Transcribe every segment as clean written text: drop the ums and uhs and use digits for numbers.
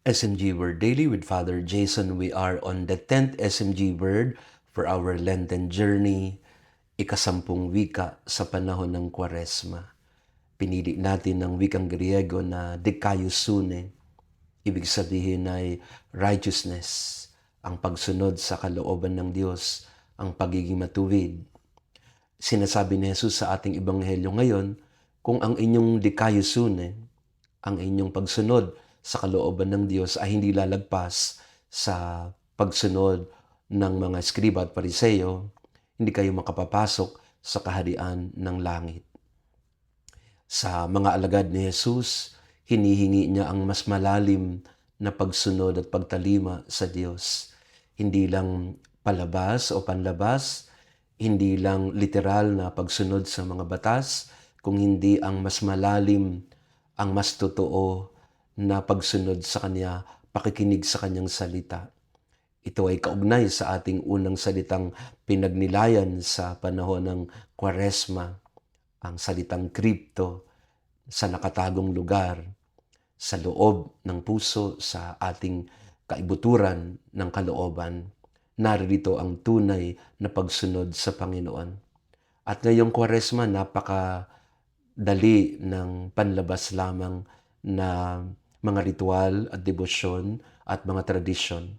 SMG Word Daily with Father Jason. We are on the 10th SMG Word for our Lenten journey, ikasampung wika sa panahon ng Kwaresma. Pinili natin ng wikang Griego na Dikaiosune. Ibig sabihin ay righteousness, ang pagsunod sa kalooban ng Diyos, ang pagiging matuwid. Sinasabi ni Jesus sa ating ebanghelyo ngayon, kung ang inyong Dikaiosune, ang inyong pagsunod sa kalooban ng Diyos ay hindi lalagpas sa pagsunod ng mga eskriba at pariseyo, hindi kayo makapapasok sa kaharian ng langit. Sa mga alagad ni Jesus, hinihingi niya ang mas malalim na pagsunod at pagtalima sa Diyos. Hindi lang palabas o panlabas, hindi lang literal na pagsunod sa mga batas, kung hindi ang mas malalim, ang mas totoo na pagsunod sa Kanya, pakikinig sa Kanyang salita. Ito ay kaugnay sa ating unang salitang pinagnilayan sa panahon ng Kwaresma, ang salitang kripto, sa nakatagong lugar, sa loob ng puso, sa ating kaibuturan ng kalooban. Narito ang tunay na pagsunod sa Panginoon. At ngayong Kwaresma, napakadali ng panlabas lamang na mga ritual at debosyon at mga tradisyon.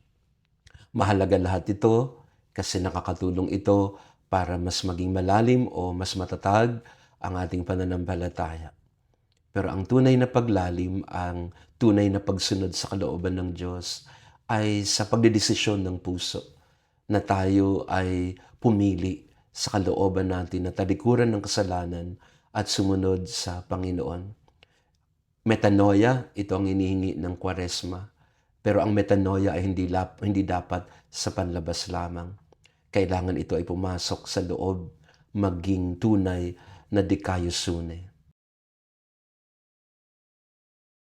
Mahalaga lahat ito kasi nakakatulong ito para mas maging malalim o mas matatag ang ating pananampalataya. Pero ang tunay na paglalim, ang tunay na pagsunod sa kalooban ng Diyos ay sa pagdedesisyon ng puso na tayo ay pumili sa kalooban natin na talikuran ng kasalanan at sumunod sa Panginoon. Metanoia, ito ang hinihingi ng Kwaresma. Pero ang metanoia ay hindi dapat sa panlabas lamang. Kailangan ito ay pumasok sa loob, maging tunay na Dikaiosune.